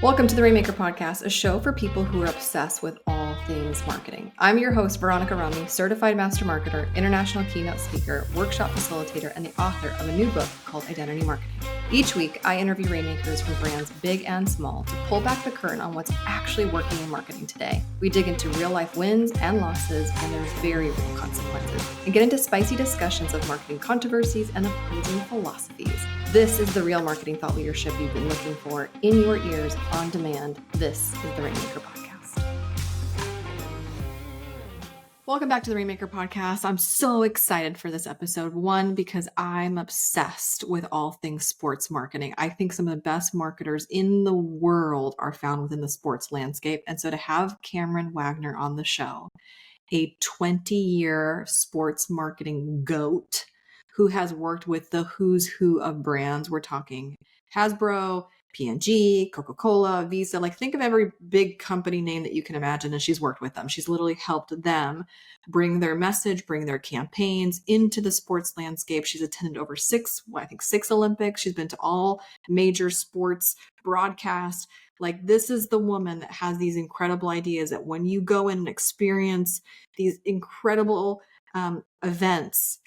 Welcome to the Rainmaker Podcast, a show for people who are obsessed with all things marketing. I'm your host, Veronica Rami, certified master marketer, international keynote speaker, workshop facilitator, and the author of a new book called Identity Marketing. Each week, I interview rainmakers from brands big and small to pull back the curtain on what's actually working in marketing today. We dig into real life wins and losses and their very real consequences, and get into spicy discussions of marketing controversies and opposing philosophies. This is the real marketing thought leadership you've been looking for in your ears on demand. This is the Rainmaker Podcast. Welcome back to the Rainmaker Podcast. I'm so excited for this episode. One, because I'm obsessed with all things sports marketing. I think some of the best marketers in the world are found within the sports landscape. And so to have Cameron Wagner on the show, a 20-year sports marketing GOAT who has worked with the who's who of brands. We're talking Hasbro, P&G, Coca-Cola, Visa. Like, think of every big company name that you can imagine, and she's worked with them. She's literally helped them bring their message, bring their campaigns into the sports landscape. She's attended over six Olympics. She's been to all major sports broadcasts. Like, this is the woman that has these incredible ideas that when you go in and experience these incredible events,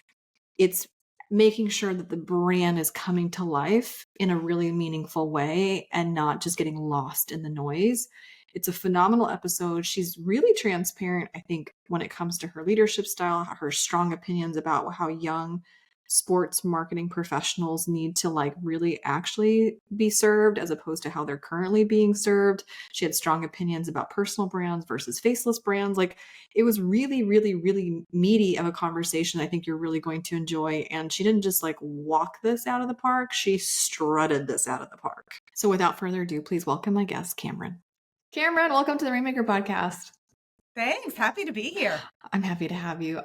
it's making sure that the brand is coming to life in a really meaningful way and not just getting lost in the noise. It's a phenomenal episode. She's really transparent, I think, when it comes to her leadership style, her strong opinions about how young sports marketing professionals need to really actually be served as opposed to how they're currently being served. She had strong opinions about personal brands versus faceless brands. It was really, really, really meaty of a conversation I think you're really going to enjoy. And she didn't just walk this out of the park. She strutted this out of the park. So without further ado, please welcome my guest, Cameron. Cameron, welcome to the Rainmaker Podcast. Thanks. Happy to be here. I'm happy to have you.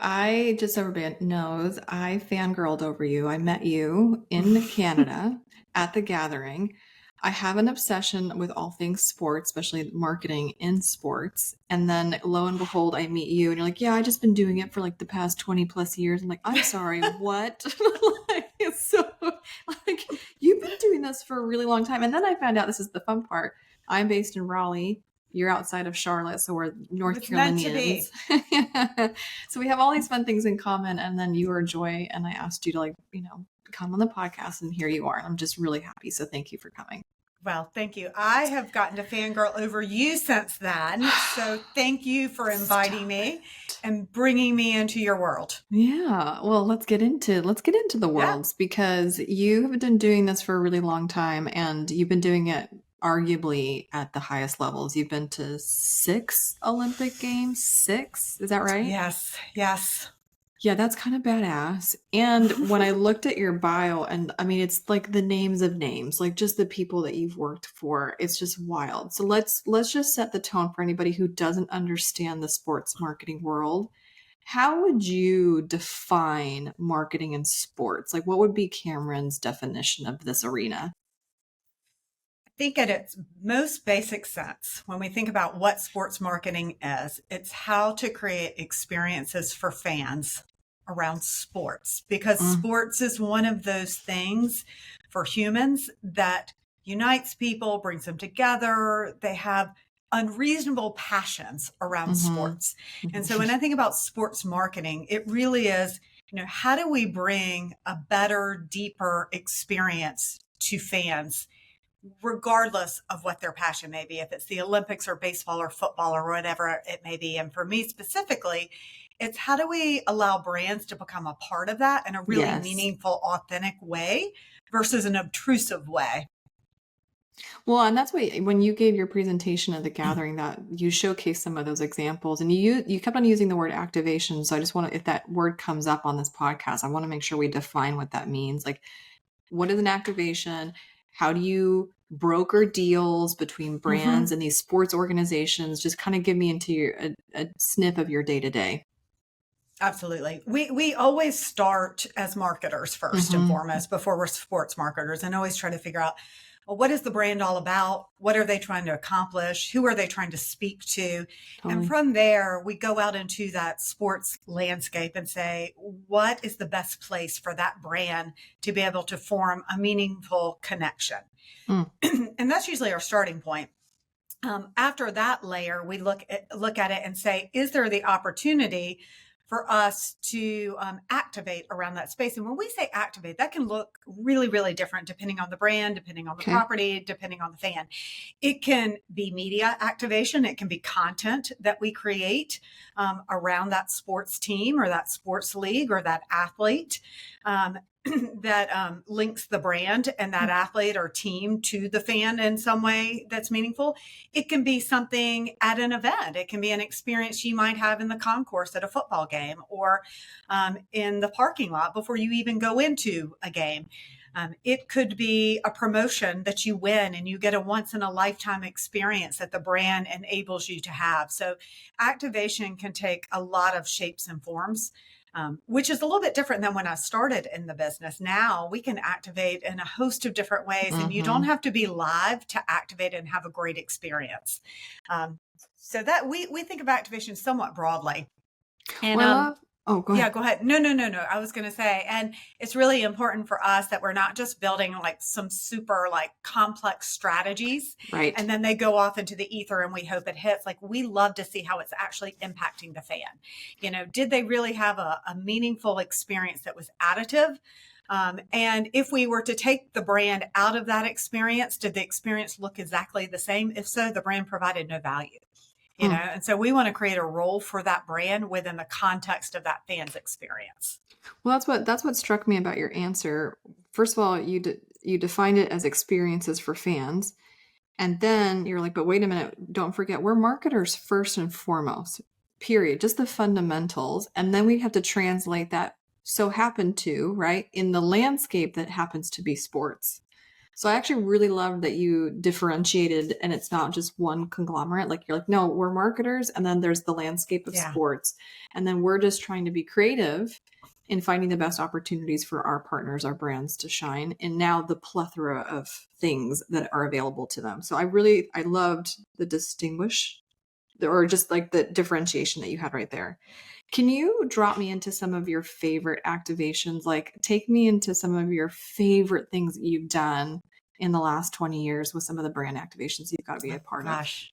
Just so everybody knows, I fangirled over you. I met you in Canada at the gathering. I have an obsession with all things sports, especially marketing in sports. And then lo and behold, I meet you and you're like, yeah, I've just been doing it for the past 20 plus years. I'm like, I'm sorry, what? You've been doing this for a really long time. And then I found out, this is the fun part. I'm based in Raleigh. You're outside of Charlotte, so we're North Carolinians. So we have all these fun things in common. And then you are Joy, and I asked you to come on the podcast, and here you are. And I'm just really happy. So thank you for coming. Well, thank you. I have gotten to fangirl over you since then. So thank you for inviting me and bringing me into your world. Yeah. Well, let's get into the worlds, because you have been doing this for a really long time, and you've been doing it arguably at the highest levels. You've been to 6 Olympic Games. 6? Is that right? Yes. Yeah, that's kind of badass. And when I looked at your bio, and I mean, it's the names of names, just the people that you've worked for. It's just wild. So let's just set the tone for anybody who doesn't understand the sports marketing world. How would you define marketing in sports? What would be Cameron's definition of this arena? I think at its most basic sense, when we think about what sports marketing is, it's how to create experiences for fans around sports, because sports is one of those things for humans that unites people, brings them together. They have unreasonable passions around sports. And so when I think about sports marketing, it really is, how do we bring a better, deeper experience to fans, regardless of what their passion may be, if it's the Olympics or baseball or football or whatever it may be. And for me specifically, it's how do we allow brands to become a part of that in a really meaningful, authentic way versus an obtrusive way. Well, and that's when you gave your presentation at the gathering, that you showcased some of those examples, and you kept on using the word activation. So I just want to, if that word comes up on this podcast, I want to make sure we define what that means. What is an activation? How do you broker deals between brands and these sports organizations? Just kind of give me into a snip of your day-to-day. Absolutely. We always start as marketers first and foremost before we're sports marketers, and always try to figure out well, what is the brand all about? What are they trying to accomplish? Who are they trying to speak to? And Totally. from there, we go out into that sports landscape and say, what is the best place for that brand to be able to form a meaningful connection? Mm, And that's usually our starting point. After that layer, we look at it and say, is there the opportunity for us to activate around that space? And when we say activate, that can look really, really different depending on the brand, depending on the okay. property, depending on the fan. It can be media activation. It can be content that we create around that sports team or that sports league or that athlete. That links the brand and that athlete or team to the fan in some way that's meaningful. It can be something at an event. It can be an experience you might have in the concourse at a football game or in the parking lot before you even go into a game. It could be a promotion that you win and you get a once in a lifetime experience that the brand enables you to have. So activation can take a lot of shapes and forms. Which is a little bit different than when I started in the business. Now we can activate in a host of different ways, and you don't Mm-hmm. have to be live to activate and have a great experience. So that we think of activation somewhat broadly. And Well, I love, oh, go yeah, ahead. go ahead. No. I was going to say, and it's really important for us that we're not just building like some super like complex strategies Right. and then they go off into the ether and we hope it hits. Like we love to see how it's actually impacting the fan. Did they really have a meaningful experience that was additive? And if we were to take the brand out of that experience, did the experience look exactly the same? If so, the brand provided no value. Hmm. And so we want to create a role for that brand within the context of that fan's experience. Well, that's what struck me about your answer. First of all, you defined it as experiences for fans, and then you're like, but wait a minute, don't forget we're marketers first and foremost. Period. Just the fundamentals, and then we have to translate that so happen to, right, in the landscape that happens to be sports. So I actually really love that you differentiated and it's not just one conglomerate. Like you're like, no, we're marketers and then there's the landscape of Yeah. sports. And then we're just trying to be creative in finding the best opportunities for our partners, our brands to shine. And now the plethora of things that are available to them. So I loved the distinguish or just like the differentiation that you had right there. Can you drop me into some of your favorite activations? Like, take me into some of your favorite things that you've done in the last 20 years with some of the brand activations you've got to be Oh, a part of. gosh.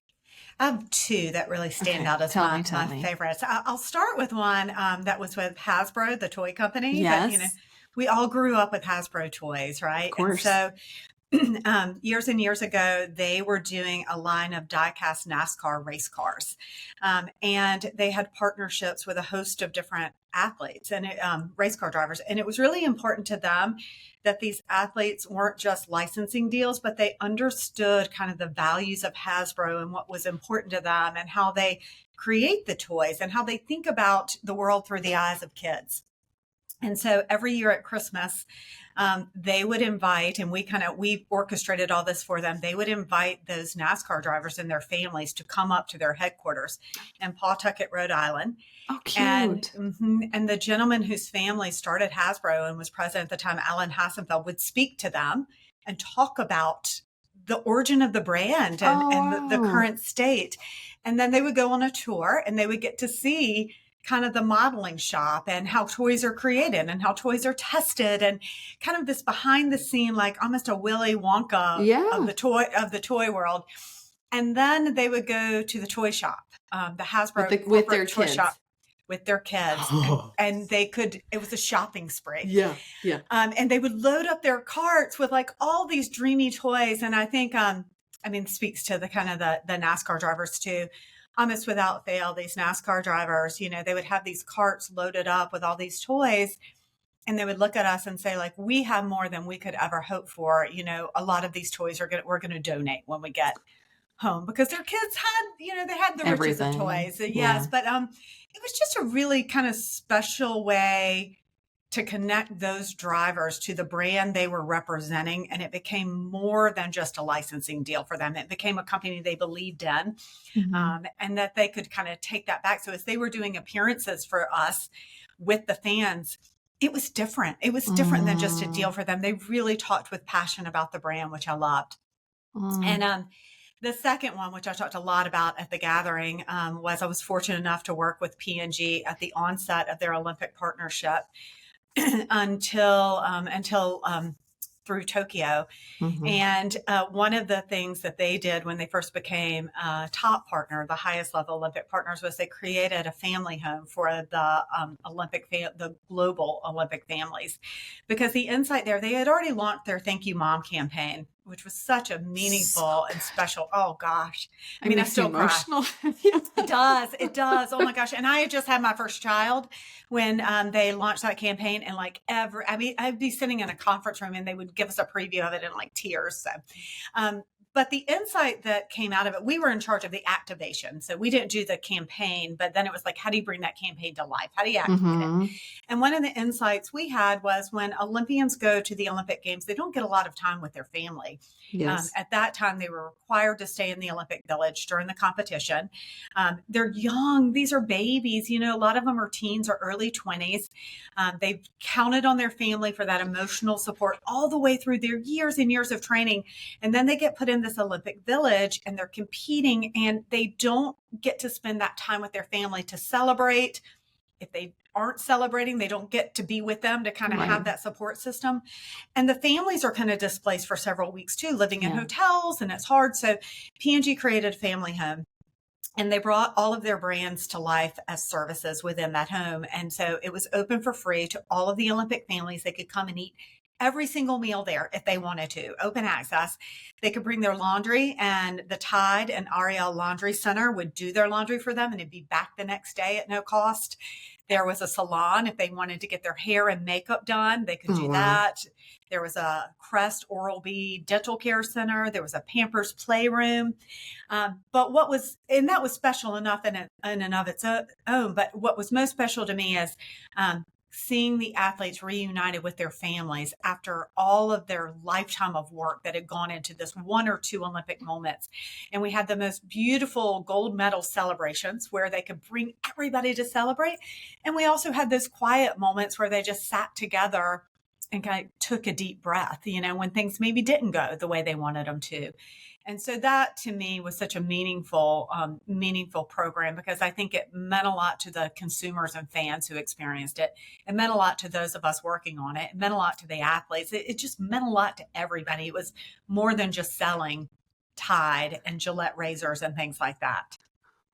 I have two that really stand Okay, out as tell me, tell my me. favorites. I'll start with one that was with Hasbro, the toy company. But, Yes, we all grew up with Hasbro toys, of right? And course. so years and years ago, they were doing a line of die-cast NASCAR race cars. And they had partnerships with a host of different athletes and race car drivers. And it was really important to them that these athletes weren't just licensing deals, but they understood kind of the values of Hasbro and what was important to them and how they create the toys and how they think about the world through the eyes of kids. And so every year at Christmas, they would invite, and we orchestrated all this for them. They would invite those NASCAR drivers and their families to come up to their headquarters in Pawtucket, Rhode Island. Oh, And cute. and the gentleman whose family started Hasbro and was president at the time, Alan Hassenfeld, would speak to them and talk about the origin of the brand Oh, and the wow. current state. And then they would go on a tour and they would get to see kind of the modeling shop and how toys are created and how toys are tested and kind of this behind the scene, like almost a Willy Wonka Yeah. of the toy world. And then they would go to the toy shop, the Hasbro With their corporate toy shop kids. with their kids. Oh, And they could, it was a shopping spree. yeah. Yeah. And they would load up their carts with like all these dreamy toys. And I think, speaks to the kind of the NASCAR drivers too. Almost without fail, these NASCAR drivers, they would have these carts loaded up with all these toys and they would look at us and say, like, we have more than we could ever hope for. A lot of these toys we're going to donate when we get home because their kids had, they had the riches of Everything. toys. Yeah. Yes. But it was just a really kind of special way to connect those drivers to the brand they were representing. And it became more than just a licensing deal for them. It became a company they believed in, Mhm. and that they could kind of take that back. So as they were doing appearances for us with the fans, it was different. It was different than just a deal Mm. for them. They really talked with passion about the brand, which I loved. Mm. And the second one, which I talked a lot about at the gathering, was I was fortunate enough to work with P&G at the onset of their Olympic partnership until through Tokyo. Mhm. And one of the things that they did when they first became a top partner, the highest level Olympic partners, was they created a family home for the the global Olympic families, because the insight there, they had already launched their Thank You Mom campaign, which was such a So meaningful and good. special. Oh gosh, I It mean, I makes me still cry. emotional. Yeah. It does. It does. Oh my gosh. And I had just had my first child when they launched that campaign. And like I mean, I'd be sitting in a conference room and they would give us a preview of it in like tears. So, um, but the insight that came out of it, we were in charge of the activation. So we didn't do the campaign, but then it was like, how do you bring that campaign to life? How do you activate it? Mhm. And one of the insights we had was when Olympians go to the Olympic Games, they don't get a lot of time with their family. Yes. At that time, they were required to stay in the Olympic Village during the competition. They're young. These are babies. A lot of them are teens or early 20s. They've counted on their family for that emotional support all the way through their years and years of training. And then they get put in this Olympic Village and they're competing, and they don't get to spend that time with their family to celebrate. If they aren't celebrating, they don't get to be with them to kind of Right. have that support system. And the families are kind of displaced for several weeks too, living in Yeah. hotels, and it's hard. So P&G created a family home, and they brought all of their brands to life as services within that home. And so it was open for free to all of the Olympic families. They could come and eat every single meal there if they wanted to, open access. They could bring their laundry, and the Tide and Ariel Laundry Center would do their laundry for them, and it'd be back the next day at no cost. There was a salon. If they wanted to get their hair and makeup done, they could Oh, do wow. that. There was a Crest Oral-B dental care center. There was a Pampers playroom. But that was special enough in and of its own. But what was most special to me is seeing the athletes reunited with their families after all of their lifetime of work that had gone into this one or two Olympic moments. And we had the most beautiful gold medal celebrations where they could bring everybody to celebrate. And we also had those quiet moments where they just sat together and kind of took a deep breath, when things maybe didn't go the way they wanted them to. And so that to me was such a meaningful program, because I think it meant a lot to the consumers and fans who experienced it. It meant a lot to those of us working on it. It meant a lot to the athletes. It just meant a lot to everybody. It was more than just selling Tide and Gillette razors and things like that.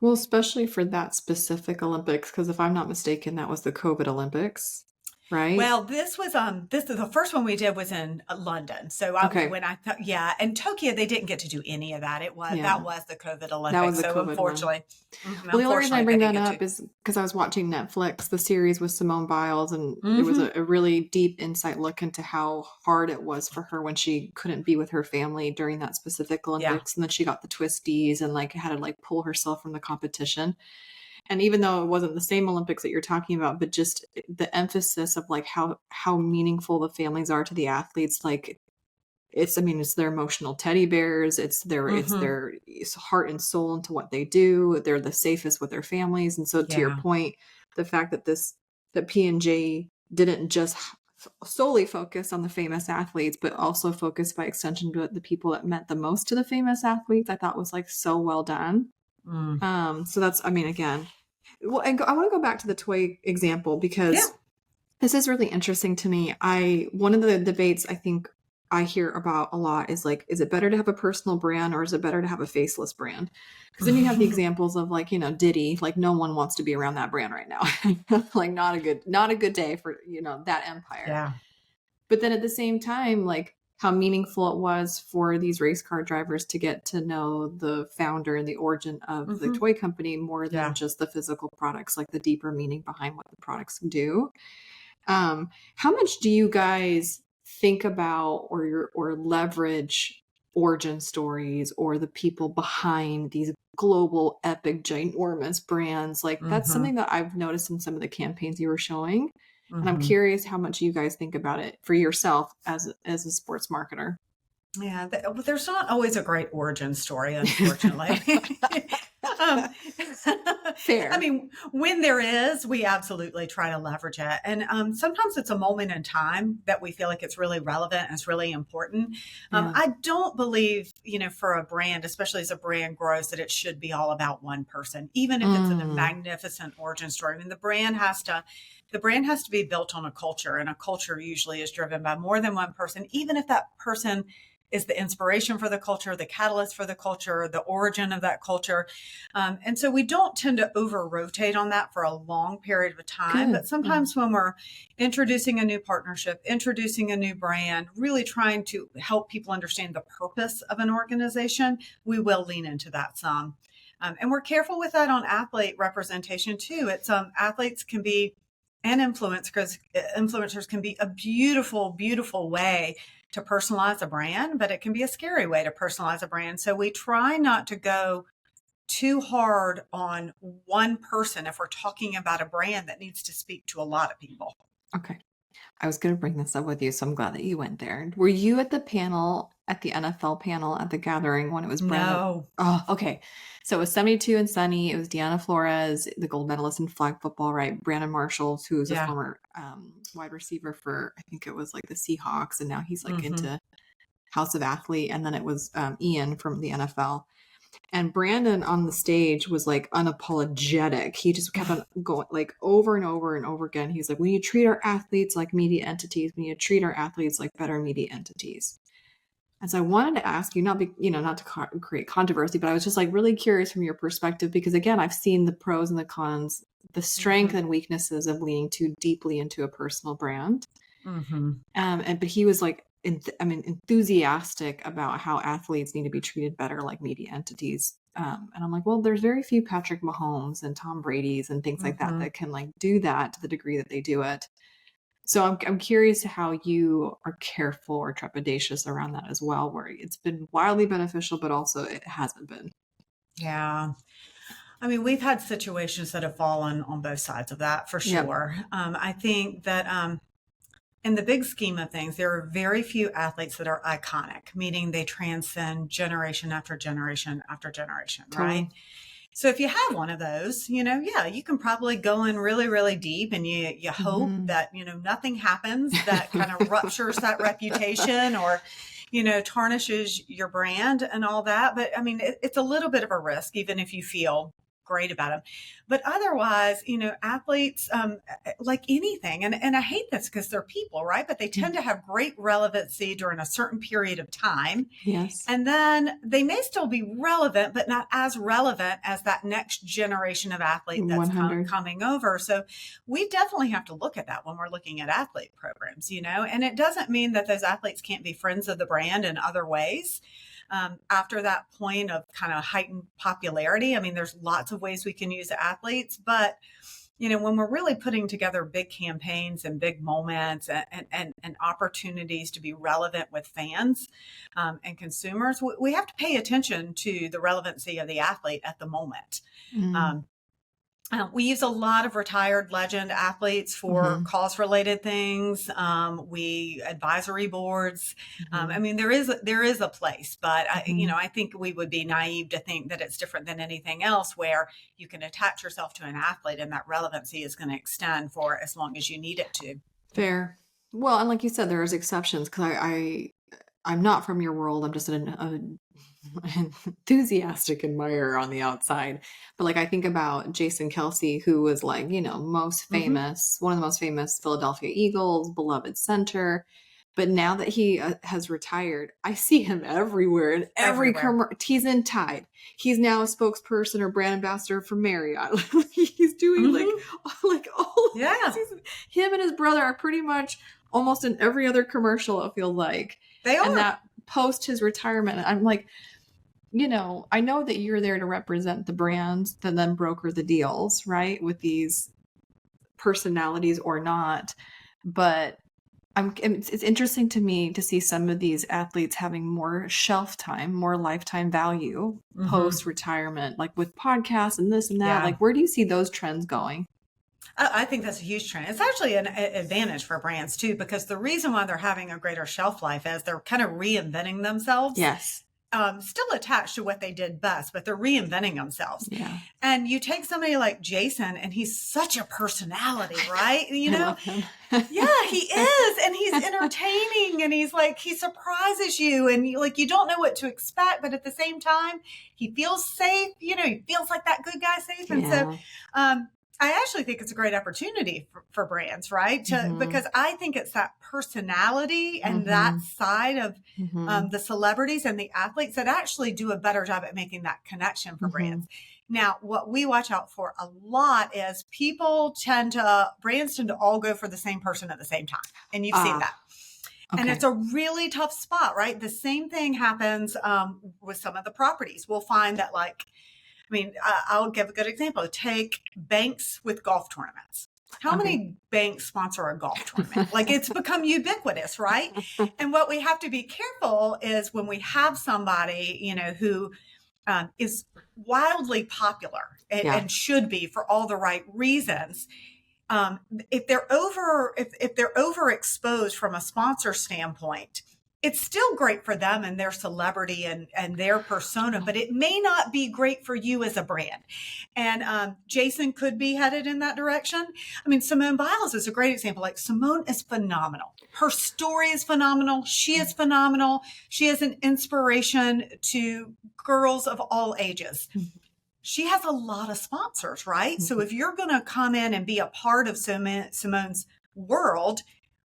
Well, especially for that specific Olympics, because if I'm not mistaken, that was the COVID Olympics, right? Well, this is the first one we did was in London. So Okay. when I thought, yeah, and Tokyo, they didn't get to do any of that. That Yeah. was the COVID That was Olympics. the So COVID one. Well, the only reason I unfortunately, they bring didn't that get to. up is because I was watching Netflix, the series with Simone Biles, and it was Hmm. a really deep insight look into how hard it was for her when she couldn't be with her family during that specific Yeah. Olympics. And then she got the twisties and like had to like pull herself from the competition. And even though it wasn't the same Olympics that you're talking about, but just the emphasis of like how meaningful the families are to the athletes, like it's, I mean, it's their emotional teddy bears. It's Hmm. their heart and soul into what they do. They're the safest with their families. And so to your Yeah. point, the fact that that P&J didn't just solely focus on the famous athletes, but also focus by extension to the people that meant the most to the famous athletes, I thought was like so well done. Mm. So that's, I mean, again, well, and I want to go back to the toy example Yeah. because this is really interesting to me. One of the debates I think I hear about a lot is like, is it better to have a personal brand or is it better to have a faceless brand? Because then you have the examples of like, Diddy, like no one wants to be around that brand right now. Like not a good day for, that empire. Yeah. But then at the same time, like how meaningful it was for these race car drivers to get to know the founder and the origin of the Hmm. toy company more than Yeah. just the physical products, like the deeper meaning behind what the products do. How much do you guys think about or leverage origin stories or the people behind these global epic ginormous brands? Like that's Hmm. something that I've noticed in some of the campaigns you were showing. And I'm Hmm. curious how much you guys think about it for yourself as a sports marketer. Yeah. There's not always a great origin story, unfortunately. Um, Fair. I mean, when there is, we absolutely try to leverage it. And sometimes it's a moment in time that we feel like it's really relevant and it's really important. Yeah. I don't believe, for a brand, especially as a brand grows, that it should be all about one person, even if it's a magnificent origin story. I mean, the brand has to be built on a culture, and a culture usually is driven by more than one person, even if that person is the inspiration for the culture, the catalyst for the culture, the origin of that culture. And so we don't tend to over rotate on that for a long period of time. Good. But sometimes when we're introducing a new partnership, introducing a new brand, really trying to help people understand the purpose of an organization, we will lean into that some. And we're careful with that on athlete representation too. It's athletes can be, and influencers can be a beautiful, beautiful way to personalize a brand, but it can be a scary way to personalize a brand. So we try not to go too hard on one person if we're talking about a brand that needs to speak to a lot of people. Okay. I was going to bring this up with you, so I'm glad that you went there. Were you at the panel, at the NFL panel at the gathering when it was Brandon? No. Oh, okay. So it was 72 and Sunny. It was Deanna Flores, the gold medalist in flag football, right? Brandon Marshall, who's a former wide receiver for, I think it was like the Seahawks, and now he's like into House of Athlete. And then it was Ian from the NFL. And Brandon on the stage was like unapologetic. He just kept on going like over and over and over again. He's like, we need to treat our athletes like media entities. We need to treat our athletes like better media entities. And so I wanted to ask you, not to create controversy, but I was just like really curious from your perspective, because again, I've seen the pros and the cons, the strength and weaknesses of leaning too deeply into a personal brand. But he was like, enthusiastic about how athletes need to be treated better like media entities. And I'm like, well, there's very few Patrick Mahomes and Tom Brady's and things like that can like do that to the degree that they do it. So I'm curious how you are careful or trepidatious around that as well, where it's been wildly beneficial, but also it hasn't been. Yeah. I mean, we've had situations that have fallen on both sides of that for sure. Yep. I think that in the big scheme of things, there are very few athletes that are iconic, meaning they transcend generation after generation after generation, right? So if you have one of those, you can probably go in really, really deep, and you hope that, nothing happens that kind of ruptures that reputation or, tarnishes your brand and all that. But I mean, it's a little bit of a risk, even if you feel great about them. But otherwise, athletes, like anything, and I hate this because they're people, right? But they tend to have great relevancy during a certain period of time. Yes. And then they may still be relevant, but not as relevant as that next generation of athlete that's coming over. So we definitely have to look at that when we're looking at athlete programs, and it doesn't mean that those athletes can't be friends of the brand in other ways. After that point of kind of heightened popularity. I mean, there's lots of ways we can use athletes, but when we're really putting together big campaigns and big moments and opportunities to be relevant with fans and consumers, we have to pay attention to the relevancy of the athlete at the moment. We use a lot of retired legend athletes for cause-related things. We advisory boards. I mean, there is a place, but I think we would be naive to think that it's different than anything else, where you can attach yourself to an athlete and that relevancy is going to extend for as long as you need it to. Fair. Well, and like you said, there's exceptions, because I'm not from your world. I'm just an enthusiastic admirer on the outside. But like, I think about Jason Kelsey, who was like, most famous, one of the most famous Philadelphia Eagles, beloved center. But now that he has retired, I see him everywhere in every commercial. He's in Tide. He's now a spokesperson or brand ambassador for Marriott. He's doing like all him and his brother are pretty much almost in every other commercial, it feels like. They are. And that post his retirement, I'm like, I know that you're there to represent the brands that then broker the deals, right? With these personalities or not. But it's interesting to me to see some of these athletes having more shelf time, more lifetime value post-retirement, like with podcasts and this and that. Like, where do you see those trends going? I think that's a huge trend. It's actually an advantage for brands too, because the reason why they're having a greater shelf life is they're kind of reinventing themselves. Yes. still attached to what they did best, but they're reinventing themselves. Yeah. And you take somebody like Jason, and he's such a personality, right? You I know, love him. yeah, he is. And he's entertaining, and he's like, he surprises you, and you don't know what to expect, but at the same time, he feels safe. He feels like that good guy safe. And so, I actually think it's a great opportunity for brands, right? Because I think it's that personality and that side of the celebrities and the athletes that actually do a better job at making that connection for brands. Now, what we watch out for a lot is brands tend to all go for the same person at the same time. And you've seen that. Okay. And it's a really tough spot, right? The same thing happens with some of the properties. We'll find that I'll give a good example. Take banks with golf tournaments. How many banks sponsor a golf tournament? It's become ubiquitous, right? And what we have to be careful is when we have somebody, who is wildly popular and should be for all the right reasons. If they're overexposed from a sponsor standpoint, it's still great for them and their celebrity and their persona, but it may not be great for you as a brand. And Jason could be headed in that direction. Simone Biles is a great example. Simone is phenomenal. Her story is phenomenal. She is phenomenal. She is an inspiration to girls of all ages. She has a lot of sponsors, right? So if you're going to come in and be a part of Simone's world,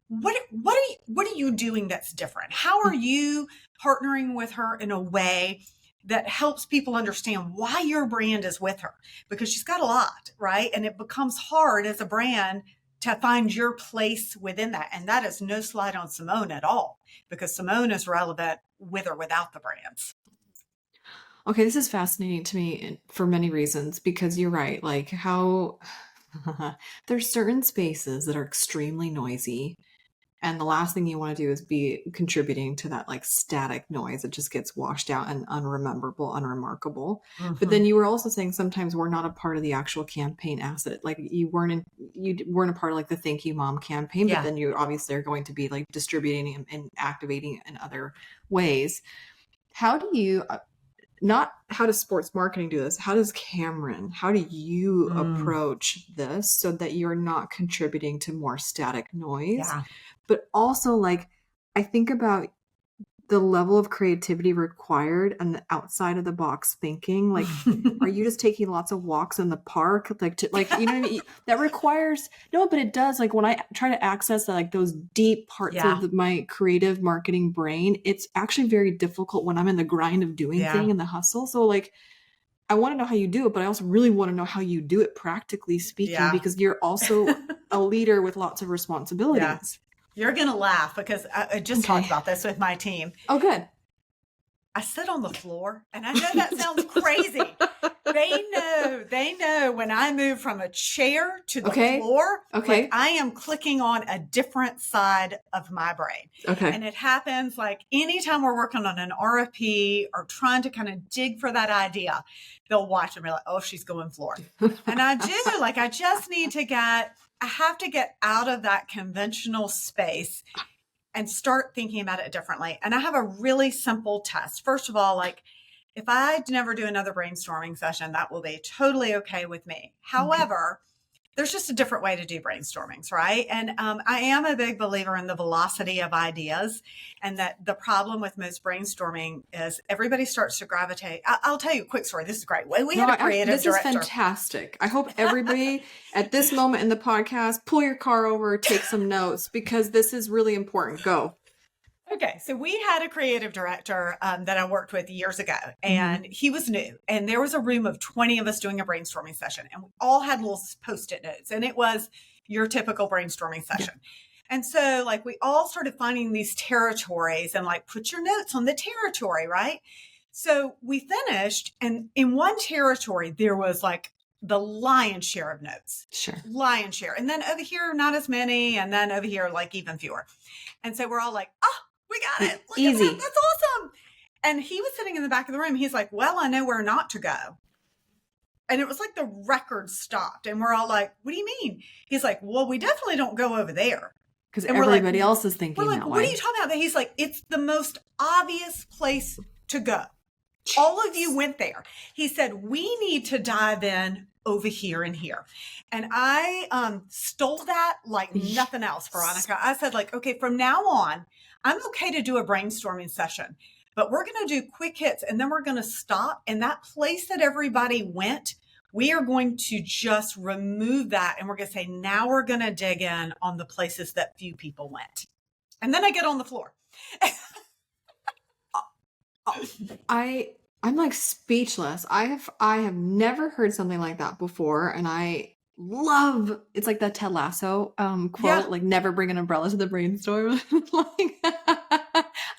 what are you doing that's different? How are you partnering with her in a way that helps people understand why your brand is with her? Because she's got a lot, right? And it becomes hard as a brand to find your place within that. And that is no slight on Simone at all, because Simone is relevant with or without the brands. Okay, this is fascinating to me for many reasons, because you're right. How there's certain spaces that are extremely noisy. And the last thing you want to do is be contributing to that static noise that just gets washed out and unrememberable, unremarkable. But then you were also saying sometimes we're not a part of the actual campaign asset. You weren't a part of the Thank You Mom campaign, but then you obviously are going to be distributing and activating in other ways. How do you, not how does sports marketing do this? How do you approach this so that you're not contributing to more static noise? Yeah. But also, I think about the level of creativity required and the outside of the box thinking. Are you just taking lots of walks in the park? You know what I mean? That requires, no, but it does. When I try to access those deep parts of my creative marketing brain, it's actually very difficult when I'm in the grind of doing thing and the hustle. So I want to know how you do it, but I also really want to know how you do it practically speaking, because you're also a leader with lots of responsibilities. Yeah. You're going to laugh because I just talked about this with my team. Oh, good. I sit on the floor, and I know that sounds crazy. They know when I move from a chair to the floor, I am clicking on a different side of my brain. Okay. And it happens anytime we're working on an RFP or trying to kind of dig for that idea, they'll watch and be like, oh, she's going floor. And I do, I just need to I have to get out of that conventional space and start thinking about it differently. And I have a really simple test. First of all, if I never do another brainstorming session, that will be totally okay with me. However, there's just a different way to do brainstormings, right? And I am a big believer in the velocity of ideas, and that the problem with most brainstorming is everybody starts to gravitate. I'll tell you a quick story. This is great. We had a creative director. This is fantastic. I hope everybody at this moment in the podcast, pull your car over, take some notes, because this is really important. Go. Okay, so we had a creative director that I worked with years ago, and he was new. And there was a room of 20 of us doing a brainstorming session, and we all had little Post-it notes, and it was your typical brainstorming session. Yeah. And so we all started finding these territories and put your notes on the territory, right? So we finished, and in one territory, there was the lion's share of notes. Sure. Lion's share. And then over here, not as many. And then over here, even fewer. And so we're all we got it. Look easy. That's awesome. And he was sitting in the back of the room. He's like, well, I know where not to go. And it was the record stopped. And we're all like, what do you mean? He's like, well, we definitely don't go over there. Because everybody else is thinking that way. What are you talking about? He's like, it's the most obvious place to go. All of you went there. He said, we need to dive in over here and here. And I stole that like nothing else, Veronica. I said, like, okay, from now on, I'm okay to do a brainstorming session, but we're going to do quick hits and then we're going to stop. And that place that everybody went, we are going to just remove that. And we're going to say, now we're going to dig in on the places that few people went. And then I get on the floor. I'm like speechless. I have never heard something like that before, and I love it's like the Ted Lasso quote, Yeah. like never bring an umbrella to the brainstorm. Like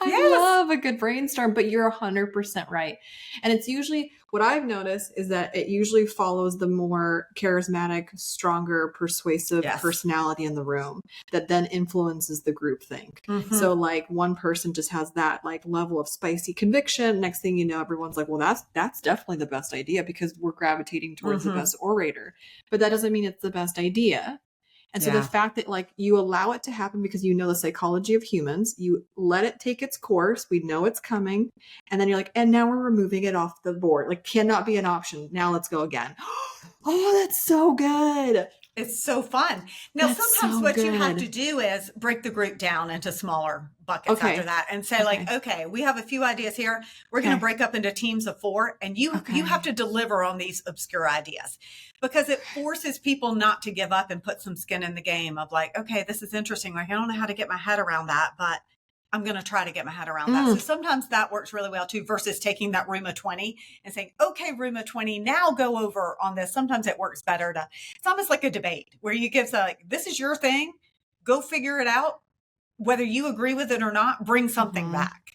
I Yes. love a good brainstorm, but you're 100% right. And it's usually what I've noticed is that it usually follows the more charismatic, stronger, persuasive Yes. personality in the room that then influences the group think. Mhm. So like one person just has that like level of spicy conviction. Next thing you know, everyone's like, well, that's definitely the best idea because we're gravitating towards the best orator. But that doesn't mean it's the best idea. And so the fact that like you allow it to happen because you know the psychology of humans, you let it take its course, we know it's coming, and then you're like, and now we're removing it off the board. Like cannot be an option. Now let's go again. Oh, that's so good. It's so fun. Now, That's sometimes so what you have good. to do is break the group down into smaller buckets Okay. after that and say like, okay, we have a few ideas here. We're going to break up into teams of 4 and you have to deliver on these obscure ideas because it forces people not to give up and put some skin in the game of like, okay, this is interesting. Like, I don't know how to get my head around that, but I'm going to try to get my head around that. So sometimes that works really well too, versus taking that room of 20 and saying, okay, room of 20, now go over on this. Sometimes it works better to, it's almost like a debate where you give like, this is your thing, go figure it out. Whether you agree with it or not, bring something back.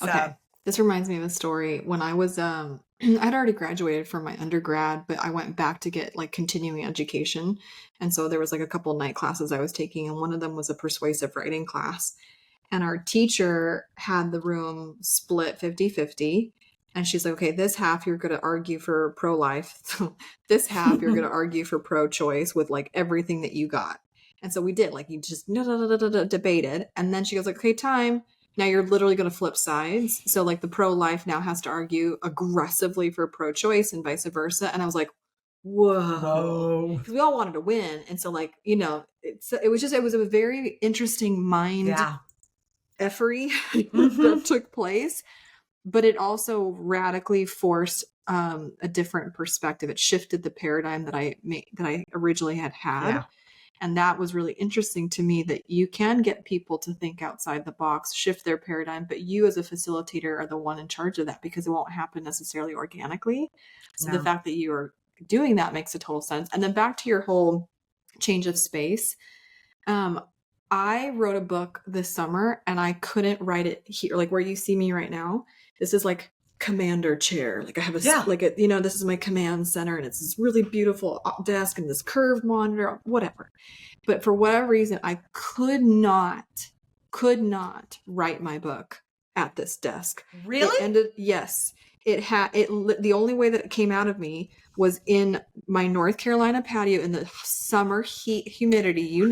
So, okay. This reminds me of a story when I was, I'd already graduated from my undergrad, but I went back to get like continuing education. And so there was like a couple night classes I was taking, and one of them was a persuasive writing class. And our teacher had the room split 50-50. And she's like, okay, this half you're going to argue for pro-life. This half you're going to argue for pro-choice with like everything that you got. And so we did, like, you just debated. And then she goes like, okay, time. Now you're literally going to flip sides. So like the pro-life now has to argue aggressively for pro-choice and vice versa. And I was like, whoa. Because we all wanted to win. And so like, you know, it was a very interesting mind effery that took place, but it also radically forced a different perspective. It shifted the paradigm that I originally had. And that was really interesting to me, that you can get people to think outside the box, shift their paradigm, but you as a facilitator are the one in charge of that because it won't happen necessarily organically. So the fact that you are doing that makes a total sense. And then back to your whole change of space. I wrote a book this summer and I couldn't write it here, like where you see me right now. This is like commander chair. Like I have this is my command center, and it's this really beautiful desk and this curved monitor, whatever. But for whatever reason, I could not write my book at this desk. Really? Yes. The only way that it came out of me was in my North Carolina patio in the summer heat, humidity,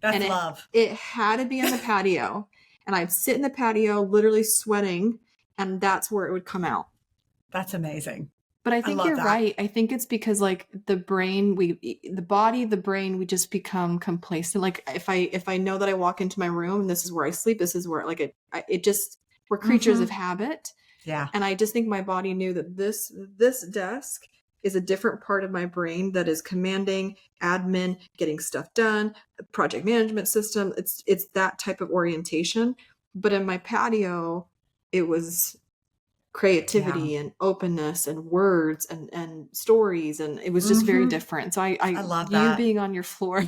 That's love. It had to be on the patio, and I'd sit in the patio literally sweating, and that's where it would come out. That's amazing. But I think you're right. I think it's because like the brain, the body, the brain, we just become complacent. Like if I know that I walk into my room and this is where I sleep, this is where like we're creatures of habit. Yeah. And I just think my body knew that this desk is a different part of my brain that is commanding, admin, getting stuff done, project management system. It's that type of orientation. But in my patio, it was creativity and openness and words and stories, and it was just very different. So I love that. You being on your floor.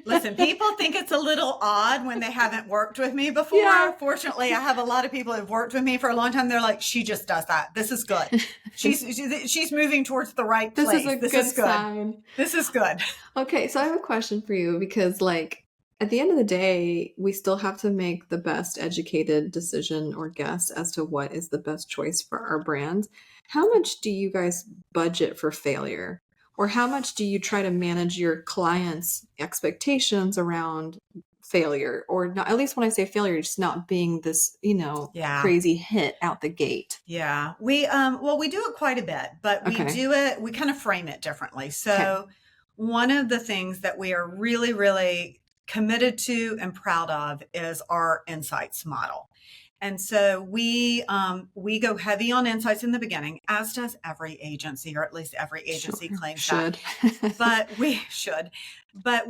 Listen, people think it's a little odd when they haven't worked with me before. Yeah. Fortunately, I have a lot of people who've worked with me for a long time. They're like, she just does that. This is good. She's moving towards the right place. This is a good sign. This is good. Okay, so I have a question for you, because like at the end of the day, we still have to make the best educated decision or guess as to what is the best choice for our brand. How much do you guys budget for failure? Or how much do you try to manage your clients' expectations around failure, or not, at least when I say failure, just not being this, Yeah. crazy hit out the gate. Yeah. We do it quite a bit, but Okay. we kind of frame it differently. Okay. So one of the things that we are really, really committed to and proud of is our insights model. And so we go heavy on insights in the beginning, as does every agency, or at least every Sure. agency claims that. Should. But we should. But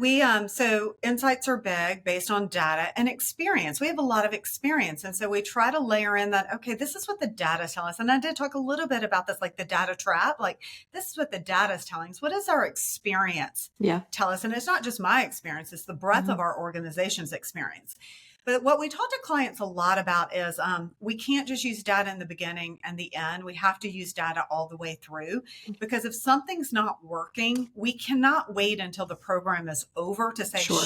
so insights are big based on data and experience. We have a lot of experience. And so we try to layer in that, okay, this is what the data is telling us. And I did talk a little bit about this, like the data trap, like this is what the data is telling us. What does our experience Yeah. tell us? And it's not just my experience, it's the breadth of our organization's experience. But what we talk to clients a lot about is we can't just use data in the beginning and the end. We have to use data all the way through, because if something's not working, we cannot wait until the program is over to say, Sure.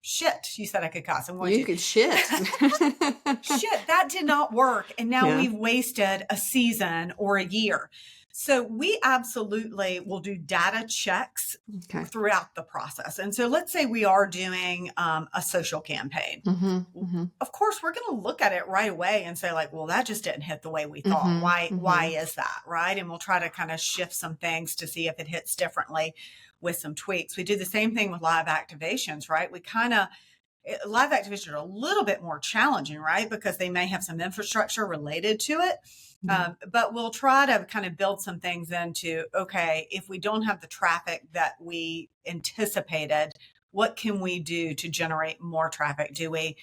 shit, you said I could cuss. I'm going You to. could shit. Shit, that did not work. And now Yeah. we've wasted a season or a year. So we absolutely will do data checks Okay. throughout the process. And so let's say we are doing a social campaign. Mm-hmm. Of course, we're going to look at it right away and say, like, well, that just didn't hit the way we thought. Mm-hmm. Why is that? Right. And we'll try to kind of shift some things to see if it hits differently with some tweaks. We do the same thing with live activations, right? Live activations are a little bit more challenging, right? Because they may have some infrastructure related to it. But we'll try to kind of build some things into, okay, if we don't have the traffic that we anticipated, what can we do to generate more traffic? Do we,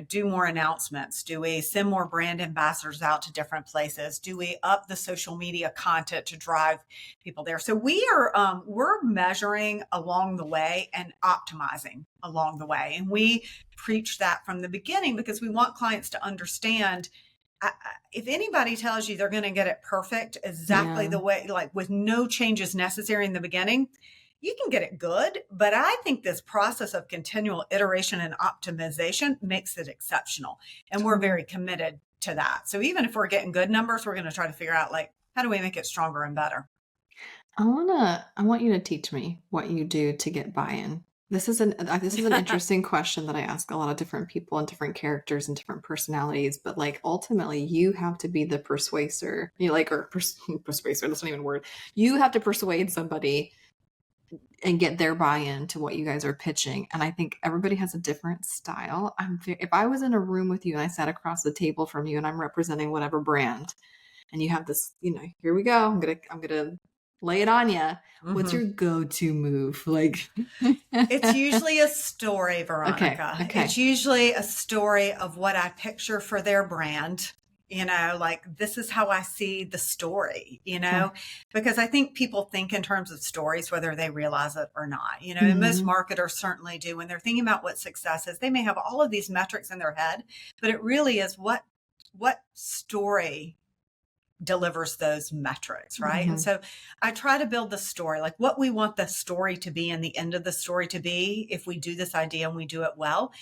do more announcements? Do we send more brand ambassadors out to different places? Do we up the social media content to drive people there? So we're measuring along the way and optimizing along the way. And we preach that from the beginning because we want clients to understand, if anybody tells you they're going to get it perfect exactly the way, like with no changes necessary in the beginning, you can get it good. But I think this process of continual iteration and optimization makes it exceptional. And we're very committed to that. So even if we're getting good numbers, we're going to try to figure out, like, how do we make it stronger and better? I want you to teach me what you do to get buy-in. This is an interesting question that I ask a lot of different people and different characters and different personalities, but like ultimately you have to be the persuaser. Persuaser, that's not even a word. You have to persuade somebody and get their buy-in to what you guys are pitching. And I think everybody has a different style. If I was in a room with you and I sat across the table from you and I'm representing whatever brand, and you have this, here we go. I'm gonna lay it on you. What's your go-to move? Like, it's usually a story, Veronica. Okay. It's usually a story of what I picture for their brand. Like, this is how I see the story, because I think people think in terms of stories, whether they realize it or not, and most marketers certainly do. When they're thinking about what success is, they may have all of these metrics in their head, but it really is what story delivers those metrics, right? And so I try to build the story, like what we want the story to be and the end of the story to be if we do this idea and we do it well.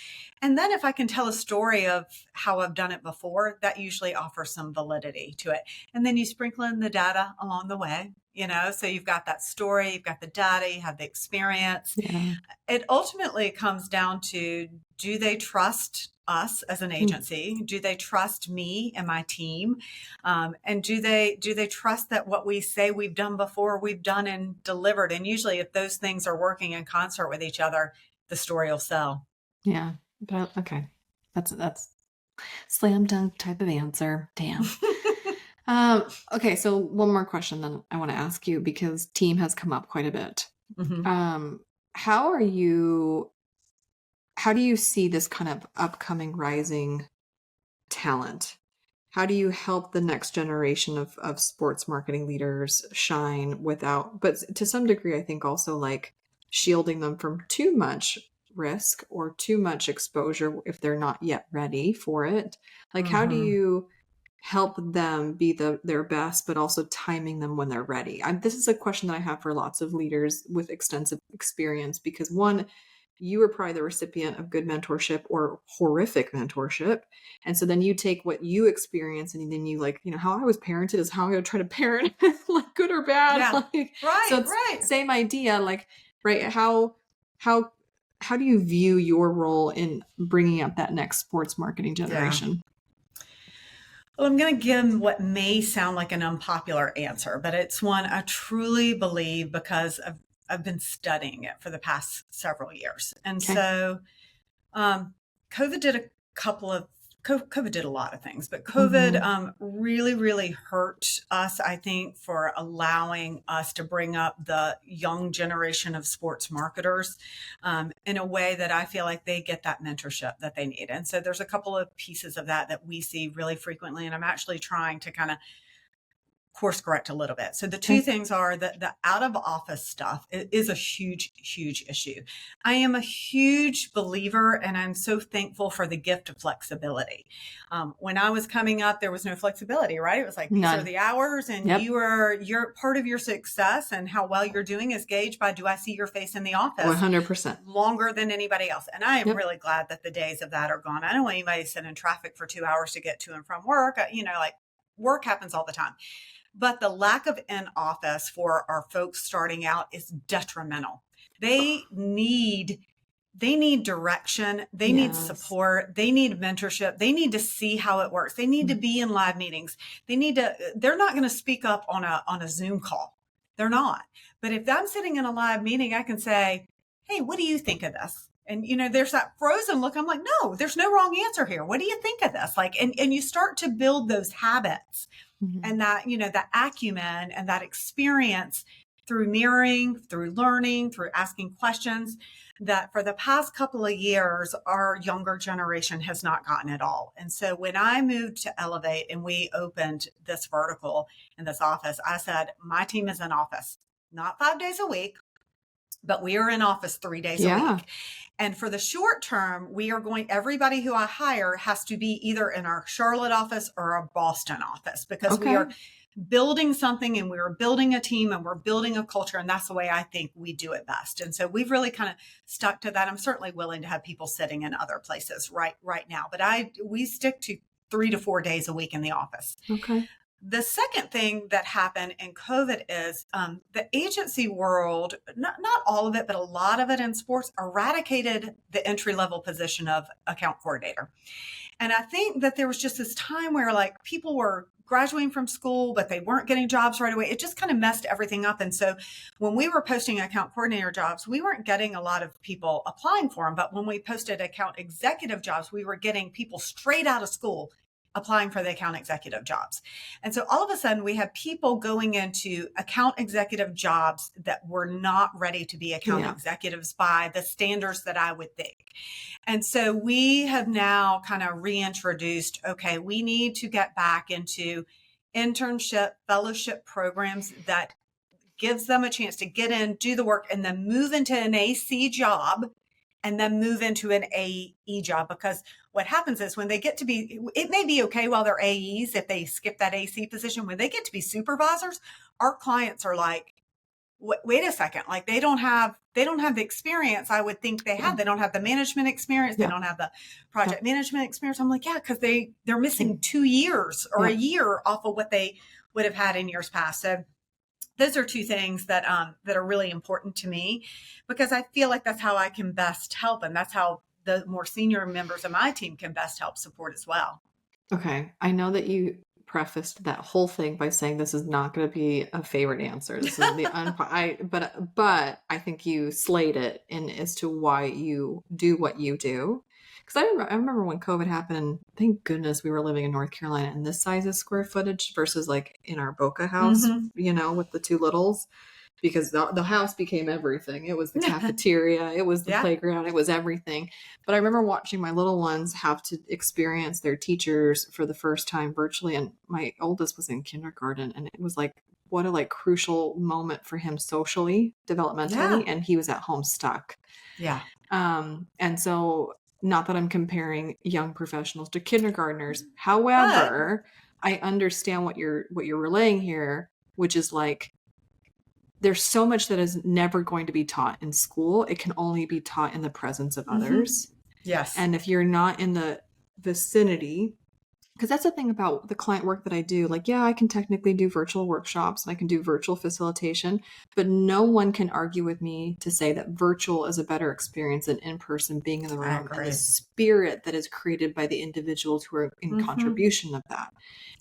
And then if I can tell a story of how I've done it before, that usually offers some validity to it. And then you sprinkle in the data along the way, so you've got that story, you've got the data, you have the experience. Yeah. It ultimately comes down to, do they trust us as an agency? Do they trust me and my team? And do they trust that what we say we've done before, we've done and delivered? And usually if those things are working in concert with each other, the story will sell. Yeah. But okay. That's slam dunk type of answer. Damn. Okay. So one more question then I want to ask you, because team has come up quite a bit. How do you see this kind of upcoming rising talent? How do you help the next generation of sports marketing leaders shine but to some degree, I think also like shielding them from too much risk or too much exposure if they're not yet ready for it? Like, how do you help them be their best, but also timing them when they're ready? This is a question that I have for lots of leaders with extensive experience, because one, you were probably the recipient of good mentorship or horrific mentorship. And so then you take what you experience and then you how I was parented is how I'm going to try to parent, like good or bad. Yeah. Like, right. So it's right. same idea, like, right. How how do you view your role in bringing up that next sports marketing Yeah. generation? Well, I'm going to give what may sound like an unpopular answer, but it's one I truly believe because I've been studying it for the past several years. And Okay. so um, COVID did a couple of COVID did a lot of things, but COVID Mm-hmm. really, really hurt us, I think, for allowing us to bring up the young generation of sports marketers in a way that I feel like they get that mentorship that they need. And so there's a couple of pieces of that we see really frequently. And I'm actually trying to kind of course correct a little bit. So the two Okay. things are that the out of office stuff is a huge, huge issue. I am a huge believer and I'm so thankful for the gift of flexibility. When I was coming up, there was no flexibility, right? It was like, these are None. the hours and Yep. you're part of your success and how well you're doing is gauged by, do I see your face in the office 100%. longer than anybody else? And I am Yep. really glad that the days of that are gone. I don't want anybody to sit in traffic for 2 hours to get to and from work. Like work happens all the time. But the lack of in office for our folks starting out is detrimental. They need they need direction, they need Yes. support, they need mentorship, they need to see how it works. They need to be in live meetings. They're not going to speak up on a Zoom call. They're not. But if I'm sitting in a live meeting, I can say, "Hey, what do you think of this?" And there's that frozen look. I'm like, "No, there's no wrong answer here. What do you think of this?" Like and you start to build those habits Mm-hmm. and that acumen and that experience through mirroring, through learning, through asking questions that for the past couple of years, our younger generation has not gotten at all. And so when I moved to Elevate and we opened this vertical in this office, I said, my team is in office, not 5 days a week, but we are in office 3 days a Yeah. week. And for the short term, everybody who I hire has to be either in our Charlotte office or our Boston office because we Okay. are building something and we're building a team and we're building a culture. And that's the way I think we do it best. And so we've really kind of stuck to that. I'm certainly willing to have people sitting in other places right now, but we stick to 3 to 4 days a week in the office. Okay. The second thing that happened in COVID is the agency world, not all of it, but a lot of it in sports, eradicated the entry level position of account coordinator. And I think that there was just this time where like people were graduating from school, but they weren't getting jobs right away. It just kind of messed everything up. And so when we were posting account coordinator jobs, we weren't getting a lot of people applying for them. But when we posted account executive jobs, we were getting people straight out of school applying for the account executive jobs. And so all of a sudden we had people going into account executive jobs that were not ready to be account Yeah. executives by the standards that I would think. And so we have now kind of reintroduced, okay, we need to get back into internship fellowship programs that gives them a chance to get in, do the work, and then move into an AC job and then move into an AE job. Because what happens is when they get to be, it may be okay while they're AEs if they skip that AC position. When they get to be supervisors, our clients are like, wait a second, like they don't have the experience I would think they Yeah. have. They don't have the management experience. They Yeah. don't have the Yeah. project management experience. I'm like, yeah, because they're missing Mm. 2 years or a Yeah. year off of what they would have had in years past. So those are two things that are really important to me because I feel like that's how I can best help, and that's how the more senior members of my team can best help support as well. Okay. I know that you prefaced that whole thing by saying this is not going to be a favorite answer. This is the but I think you slayed it in as to why you do what you do. Because I remember when COVID happened. Thank goodness we were living in North Carolina and this size of square footage versus like in our Boca house, Mm-hmm. with the two littles. Because the house became everything. It was the cafeteria, it was the Yeah. playground, it was everything. But I remember watching my little ones have to experience their teachers for the first time virtually. And my oldest was in kindergarten, and it was like, what a like crucial moment for him socially, developmentally, Yeah. and he was at home stuck. Yeah. And so not that I'm comparing young professionals to kindergartners. But However, I understand what you're relaying here, which is like, there's so much that is never going to be taught in school. It can only be taught in the presence of others. yes. And if you're not in the vicinity because that's the thing about the client work that I do. Like, yeah, I can technically do virtual workshops and I can do virtual facilitation, but no one can argue with me to say that virtual is a better experience than in person being in the I room and the agree. spirit that is created by the individuals who are in contribution of that.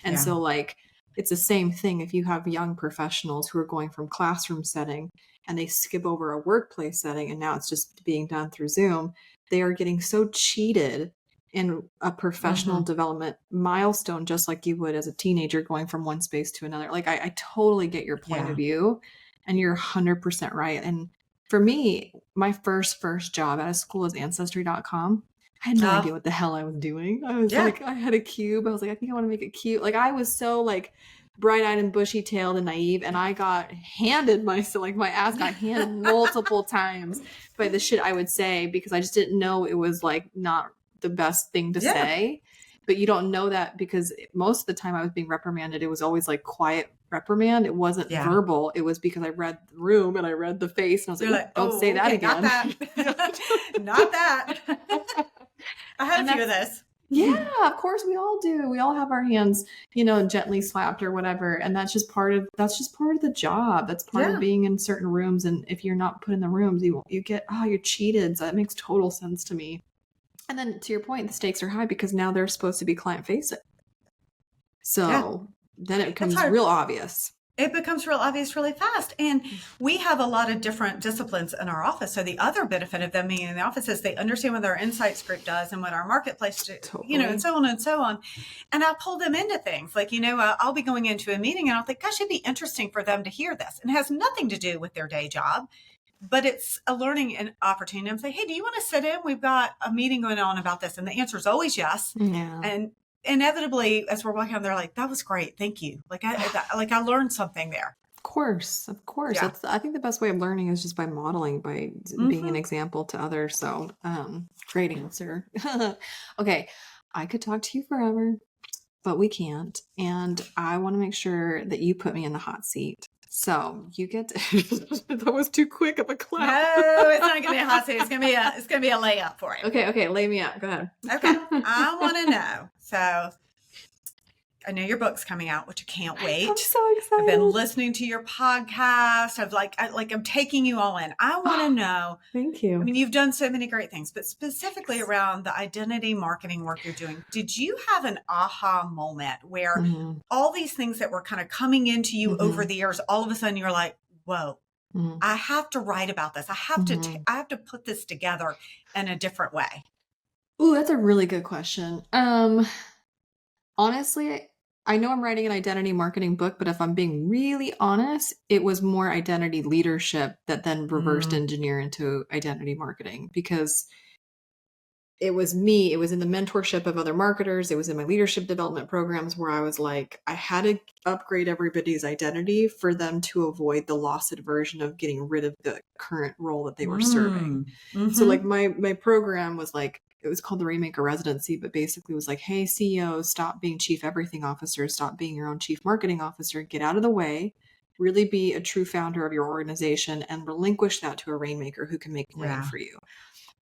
And Yeah. so, like, it's the same thing if you have young professionals who are going from classroom setting and they skip over a workplace setting and now it's just being done through Zoom. They are getting so cheated in a professional development milestone, just like you would as a teenager going from one space to another. Like, I totally get your point of Yeah. view, and you're 100% right. And for me, my first job out of school was Ancestry.com. I had no idea what the hell I was doing. I was Yeah. like, I had a cube. I was like, I think I want to make it cute. Like, I was so like bright-eyed and bushy-tailed and naive, and I got handed my ass got handed multiple times by the shit I would say because I just didn't know it was like not the best thing to say. But you don't know that because most of the time I was being reprimanded, it was always like quiet reprimand. It wasn't verbal. It was because I read the room and I read the face and I was like, don't say that again. Not that. Not that. I had a few of those. Yeah, of course we all do. We all have our hands, gently slapped or whatever. And that's just part of the job. That's part of being in certain rooms. And if you're not put in the rooms, you get, you're cheated. So that makes total sense to me. And then to your point, the stakes are high because now they're supposed to be client facing. So then it becomes real obvious. It becomes real obvious really fast. And we have a lot of different disciplines in our office. So the other benefit of them being in the office is they understand what our insights group does and what our marketplace do, and so on and so on. And I pull them into things like, I'll be going into a meeting and I'll think, gosh, it'd be interesting for them to hear this. And it has nothing to do with their day job, but it's a learning and opportunity. I'm saying, hey, do you want to sit in? We've got a meeting going on about this. And the answer is always yes. Yeah. And inevitably, as we're walking on, they're like, that was great. Thank you. I learned something there. Of course. Yeah. I think the best way of learning is just by modeling, by being an example to others. So, great answer. Okay. I could talk to you forever, but we can't. And I want to make sure that you put me in the hot seat. So you get that was too quick of a clap. No, it's not going to be a hot seat. It's going to be a layup for you. Okay. Lay me out. Go ahead. Okay. I want to know. So I know your book's coming out, which I can't wait. I'm so excited. I've been listening to your podcast. I'm taking you all in. I want to know. Thank you. I mean, you've done so many great things, but specifically around the identity marketing work you're doing, did you have an aha moment where all these things that were kind of coming into you over the years, all of a sudden you're like, whoa, I have to write about this. I have to put this together in a different way. Ooh, that's a really good question. Honestly, I know I'm writing an identity marketing book, but if I'm being really honest, it was more identity leadership that then reversed engineer into identity marketing because it was me. It was in the mentorship of other marketers. It was in my leadership development programs where I was like, I had to upgrade everybody's identity for them to avoid the lost version of getting rid of the current role that they were serving. So like my program was like, it was called the Rainmaker Residency, but basically it was like, hey, CEOs, stop being chief everything officers, stop being your own chief marketing officer, get out of the way, really be a true founder of your organization and relinquish that to a rainmaker who can make money for you.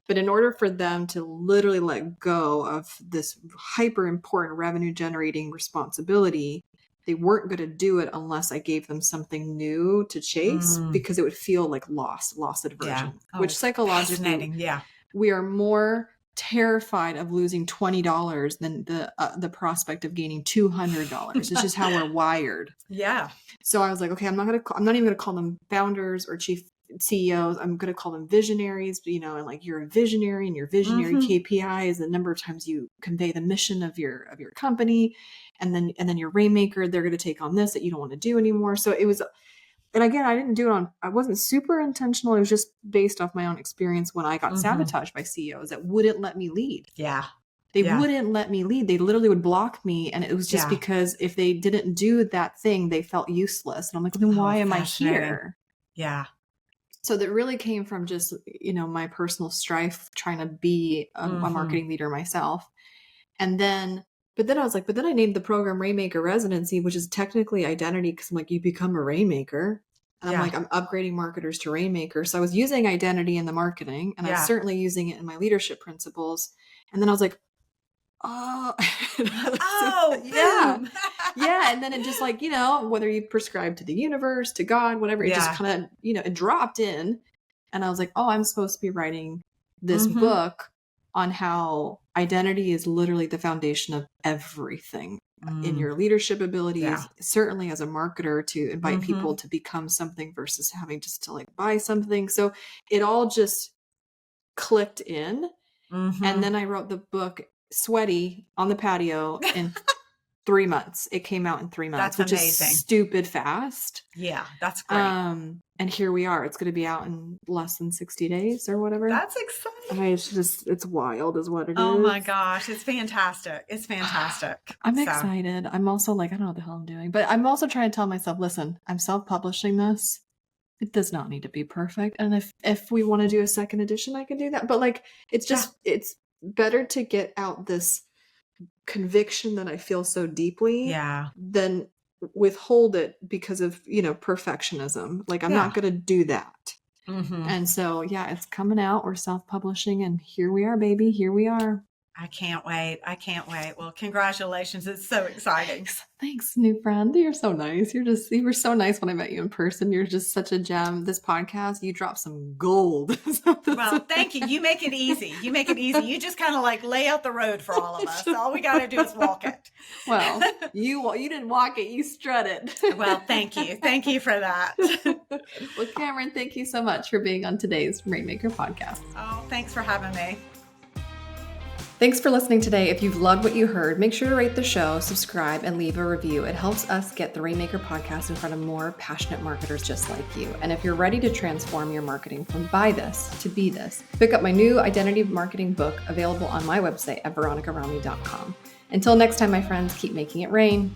But in order for them to literally let go of this hyper important revenue generating responsibility, they weren't going to do it unless I gave them something new to chase because it would feel like lost aversion, which psychologically, we are more terrified of losing $20 than the prospect of gaining $200. It's just how we're wired. Yeah. So I was like, okay, I'm not even gonna call them founders or chief CEOs. I'm gonna call them visionaries. And like you're a visionary, and your visionary KPI is the number of times you convey the mission of your company, and then your rainmaker, they're gonna take on this that you don't want to do anymore. So it was. And again, I wasn't super intentional. It was just based off my own experience when I got sabotaged by CEOs that wouldn't let me lead. Yeah. They wouldn't let me lead. They literally would block me. And it was just because if they didn't do that thing, they felt useless. And I'm like, then why am I here? Yeah. So that really came from just, my personal strife trying to be a marketing leader myself. But then I was like, but then I named the program Rainmaker Residency, which is technically identity because I'm like, you become a rainmaker. And I'm like, I'm upgrading marketers to rainmakers. So I was using identity in the marketing and I was certainly using it in my leadership principles. And then I was like, oh, Oh, yeah. boom. Yeah. And then it just like, whether you prescribe to the universe, to God, whatever, it just Yeah. kind of, it dropped in. And I was like, oh, I'm supposed to be writing this Mm-hmm. book on how identity is literally the foundation of everything in Mm. your leadership Yeah. abilities, certainly as a marketer to invite Mm-hmm. people to become something versus having just to like buy something. So it all just clicked in. And Mm-hmm. then I wrote the book sweaty on the patio in 3 months. It came out in 3 months, That's which is amazing. stupid fast. Yeah, that's great. And here we are. It's going to be out in less than 60 days or whatever. That's exciting. It's wild is what it Oh is. my gosh, it's fantastic. It's fantastic. I'm So, excited. I'm also like, I don't know what the hell I'm doing, but I'm also trying to tell myself, listen, I'm self-publishing this. It does not need to be perfect. And if we want to do a second edition, I can do that. But like, it's yeah, just, it's better to get out this conviction that I feel so deeply yeah, than withhold it because of, perfectionism. Like, I'm yeah. not going to do that. Mm-hmm. And so, yeah, it's coming out. We're self-publishing and here we are, baby. Here we are. I can't wait. I can't wait. Well, congratulations. It's so exciting. Thanks, new friend. You're so nice. You were so nice when I met you in person. You're just such a gem. This podcast, you dropped some gold. Well, thank you. You make it easy. You make it easy. You just kind of like lay out the road for all of us. All we got to do is walk it. Well, you didn't walk it. You strut it. Well, thank you. Thank you for that. Well, Cameron, thank you so much for being on today's Rainmaker podcast. Oh, thanks for having me. Thanks for listening today. If you've loved what you heard, make sure to rate the show, subscribe, and leave a review. It helps us get the Rainmaker podcast in front of more passionate marketers just like you. And if you're ready to transform your marketing from buy this to be this, pick up my new identity marketing book available on my website at veronicarami.com. Until next time, my friends, keep making it rain.